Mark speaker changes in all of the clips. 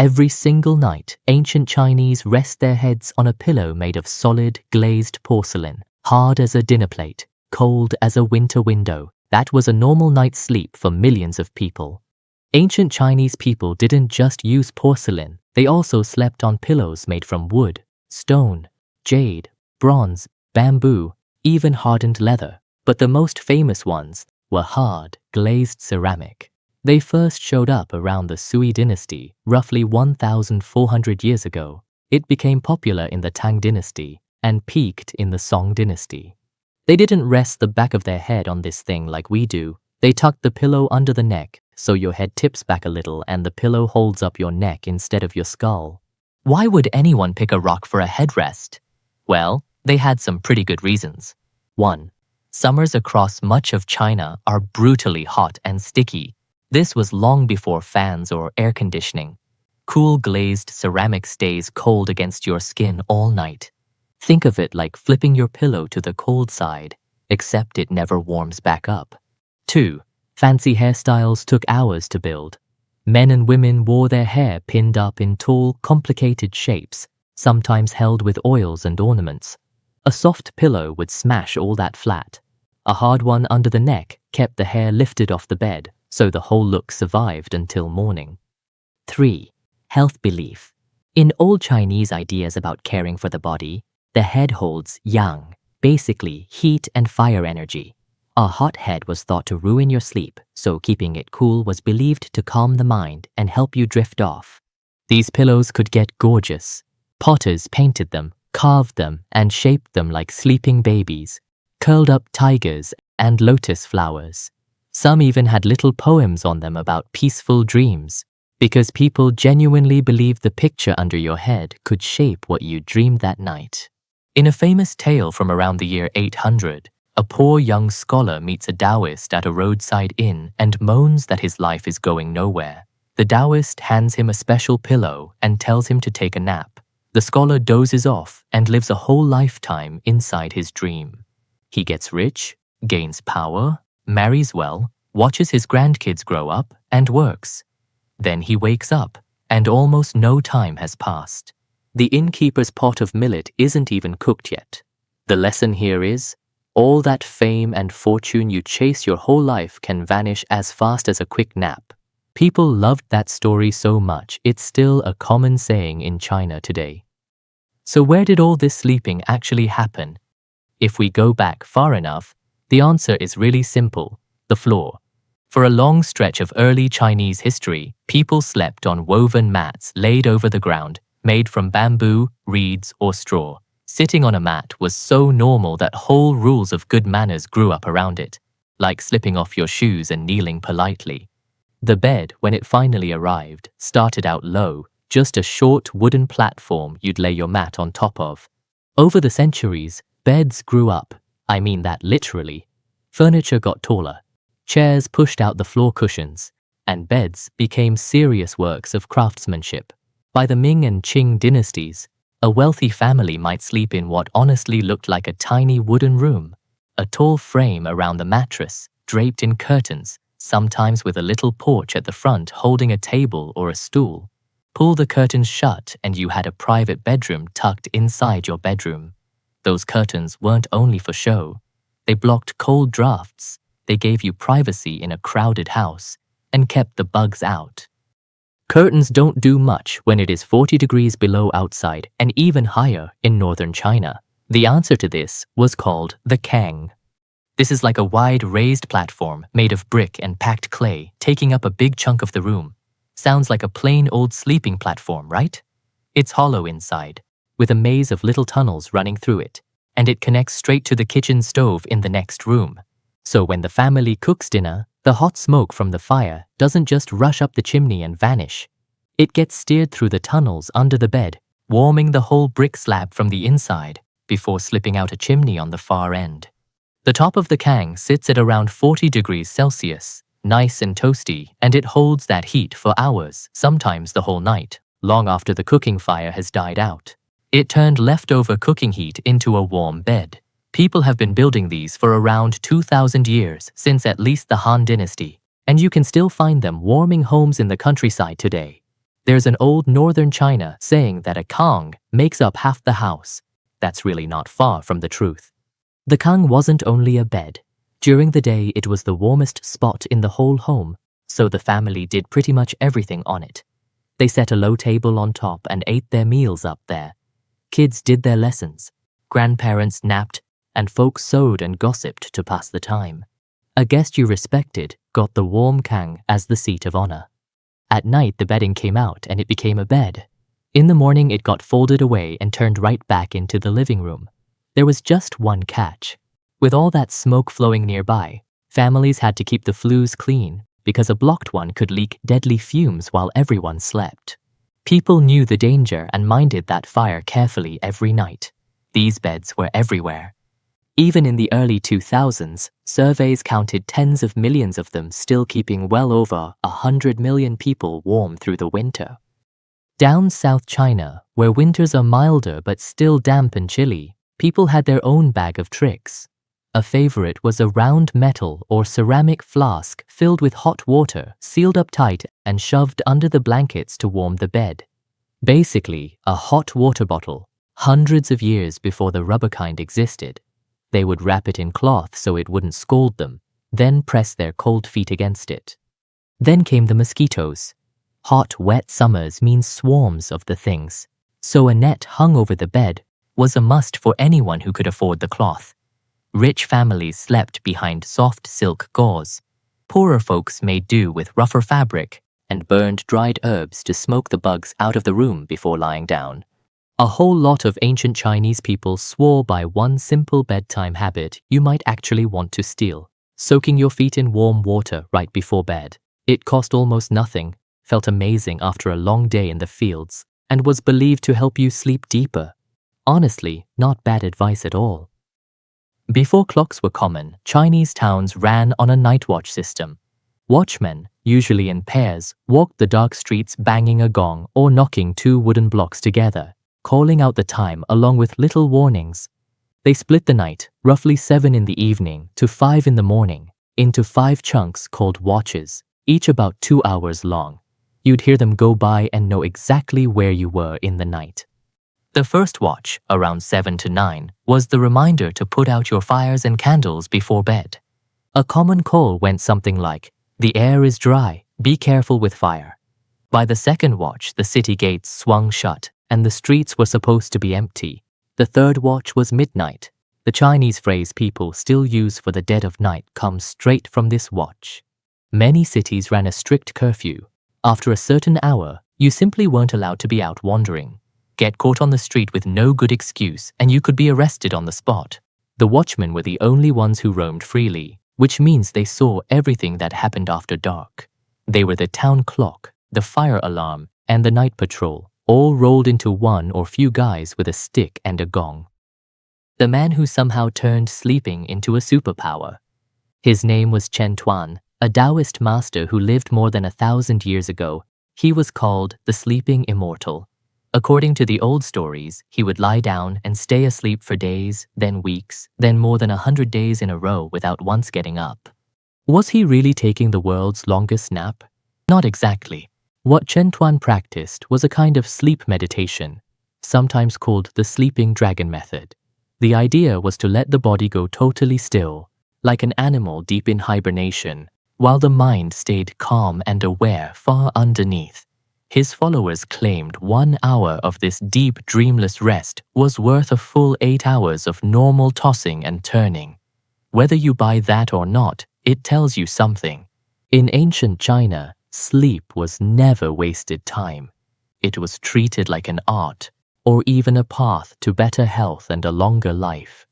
Speaker 1: Every single night, ancient Chinese rest their heads on a pillow made of solid, glazed porcelain, hard as a dinner plate, cold as a winter window. That was a normal night's sleep for millions of people. Ancient Chinese people didn't just use porcelain, they also slept on pillows made from wood, stone, jade, bronze, bamboo, even hardened leather. But the most famous ones were hard, glazed ceramic. They first showed up around the Sui Dynasty, roughly 1,400 years ago. It became popular in the Tang Dynasty and peaked in the Song Dynasty. They didn't rest the back of their head on this thing like we do. They tucked the pillow under the neck, so your head tips back a little and the pillow holds up your neck instead of your skull. Why would anyone pick a rock for a headrest? Well, they had some pretty good reasons. 1. Summers across much of China are brutally hot and sticky. This was long before fans or air conditioning. Cool glazed ceramic stays cold against your skin all night. Think of it like flipping your pillow to the cold side, except it never warms back up. 2. Fancy hairstyles took hours to build. Men and women wore their hair pinned up in tall, complicated shapes, sometimes held with oils and ornaments. A soft pillow would smash all that flat. A hard one under the neck kept the hair lifted off the bed, so the whole look survived until morning. 3. Health belief. In old Chinese ideas about caring for the body, the head holds yang, basically heat and fire energy. A hot head was thought to ruin your sleep, so keeping it cool was believed to calm the mind and help you drift off. These pillows could get gorgeous. Potters painted them, carved them, and shaped them like sleeping babies, curled up tigers and lotus flowers. Some even had little poems on them about peaceful dreams, because people genuinely believed the picture under your head could shape what you dreamed that night. In a famous tale from around the year 800, a poor young scholar meets a Taoist at a roadside inn and moans that his life is going nowhere. The Taoist hands him a special pillow and tells him to take a nap. The scholar dozes off and lives a whole lifetime inside his dream. He gets rich, gains power, marries well, watches his grandkids grow up, and works. Then he wakes up, and almost no time has passed. The innkeeper's pot of millet isn't even cooked yet. The lesson here is, all that fame and fortune you chase your whole life can vanish as fast as a quick nap. People loved that story so much, it's still a common saying in China today. So where did all this sleeping actually happen? If we go back far enough, the answer is really simple: the floor. For a long stretch of early Chinese history, people slept on woven mats laid over the ground, made from bamboo, reeds, or straw. Sitting on a mat was so normal that whole rules of good manners grew up around it, like slipping off your shoes and kneeling politely. The bed, when it finally arrived, started out low, just a short wooden platform you'd lay your mat on top of. Over the centuries, beds grew up. I mean that literally. Furniture got taller. Chairs pushed out the floor cushions, and beds became serious works of craftsmanship. By the Ming and Qing dynasties, a wealthy family might sleep in what honestly looked like a tiny wooden room, a tall frame around the mattress, draped in curtains, sometimes with a little porch at the front holding a table or a stool. Pull the curtains shut and you had a private bedroom tucked inside your bedroom. Those curtains weren't only for show. They blocked cold drafts, they gave you privacy in a crowded house, and kept the bugs out. Curtains don't do much when it is 40 degrees below outside and even higher in northern China. The answer to this was called the Kang. This is like a wide raised platform made of brick and packed clay, taking up a big chunk of the room. Sounds like a plain old sleeping platform, right? It's hollow inside, with a maze of little tunnels running through it, and it connects straight to the kitchen stove in the next room. So when the family cooks dinner, the hot smoke from the fire doesn't just rush up the chimney and vanish. It gets steered through the tunnels under the bed, warming the whole brick slab from the inside before slipping out a chimney on the far end. The top of the Kang sits at around 40 degrees Celsius, nice and toasty, and it holds that heat for hours, sometimes the whole night, long after the cooking fire has died out. It turned leftover cooking heat into a warm bed. People have been building these for around 2,000 years, since at least the Han Dynasty, and you can still find them warming homes in the countryside today. There's an old northern China saying that a Kang makes up half the house. That's really not far from the truth. The Kang wasn't only a bed. During the day, it was the warmest spot in the whole home, so the family did pretty much everything on it. They set a low table on top and ate their meals up there. Kids did their lessons, grandparents napped, and folks sewed and gossiped to pass the time. A guest you respected got the warm Kang as the seat of honor. At night, the bedding came out and it became a bed. In the morning, it got folded away and turned right back into the living room. There was just one catch. With all that smoke flowing nearby, families had to keep the flues clean because a blocked one could leak deadly fumes while everyone slept. People knew the danger and minded that fire carefully every night. These beds were everywhere. Even in the early 2000s, surveys counted tens of millions of them still keeping well over 100 million people warm through the winter. Down South China, where winters are milder but still damp and chilly, people had their own bag of tricks. A favorite was a round metal or ceramic flask filled with hot water, sealed up tight and shoved under the blankets to warm the bed. Basically, a hot water bottle, hundreds of years before the rubber kind existed. They would wrap it in cloth so it wouldn't scald them, then press their cold feet against it. Then came the mosquitoes. Hot, wet summers mean swarms of the things, so a net hung over the bed was a must for anyone who could afford the cloth. Rich families slept behind soft silk gauze. Poorer folks made do with rougher fabric and burned dried herbs to smoke the bugs out of the room before lying down. A whole lot of ancient Chinese people swore by one simple bedtime habit you might actually want to steal: soaking your feet in warm water right before bed. It cost almost nothing, felt amazing after a long day in the fields, and was believed to help you sleep deeper. Honestly, not bad advice at all. Before clocks were common, Chinese towns ran on a night watch system. Watchmen, usually in pairs, walked the dark streets banging a gong or knocking two wooden blocks together, calling out the time along with little warnings. They split the night, roughly 7 in the evening to 5 in the morning, into 5 chunks called watches, each about 2 hours long. You'd hear them go by and know exactly where you were in the night. The first watch, around 7 to 9, was the reminder to put out your fires and candles before bed. A common call went something like, "The air is dry, be careful with fire." By the second watch, the city gates swung shut and the streets were supposed to be empty. The third watch was midnight. The Chinese phrase people still use for the dead of night comes straight from this watch. Many cities ran a strict curfew. After a certain hour, you simply weren't allowed to be out wandering. Get caught on the street with no good excuse and you could be arrested on the spot. The watchmen were the only ones who roamed freely, which means they saw everything that happened after dark. They were the town clock, the fire alarm, and the night patrol, all rolled into one or few guys with a stick and a gong. The man who somehow turned sleeping into a superpower. His name was Chen Tuan, a Taoist master who lived more than 1,000 years ago. He was called the Sleeping Immortal. According to the old stories, he would lie down and stay asleep for days, then weeks, then more than 100 days in a row without once getting up. Was he really taking the world's longest nap? Not exactly. What Chen Tuan practiced was a kind of sleep meditation, sometimes called the sleeping dragon method. The idea was to let the body go totally still, like an animal deep in hibernation, while the mind stayed calm and aware far underneath. His followers claimed 1 hour of this deep, dreamless rest was worth a full 8 hours of normal tossing and turning. Whether you buy that or not, it tells you something. In ancient China, sleep was never wasted time. It was treated like an art, or even a path to better health and a longer life.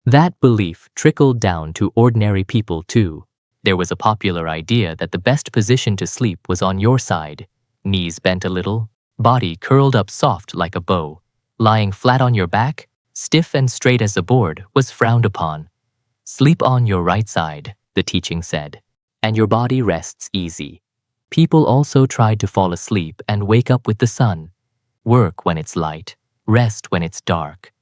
Speaker 1: That belief trickled down to ordinary people too. There was a popular idea that the best position to sleep was on your side, knees bent a little, body curled up soft like a bow. Lying flat on your back, stiff and straight as a board, was frowned upon. Sleep on your right side, the teaching said, and your body rests easy. People also tried to fall asleep and wake up with the sun. Work when it's light, rest when it's dark.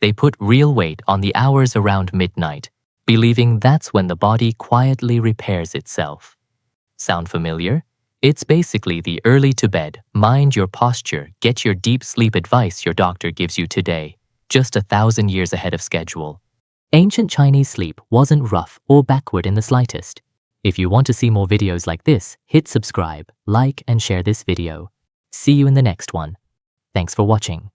Speaker 1: They put real weight on the hours around midnight, believing that's when the body quietly repairs itself. Sound familiar? It's basically the early to bed, mind your posture, get your deep sleep advice your doctor gives you today, just 1,000 years ahead of schedule. Ancient Chinese sleep wasn't rough or backward in the slightest. If you want to see more videos like this, hit subscribe, like, and share this video. See you in the next one. Thanks for watching.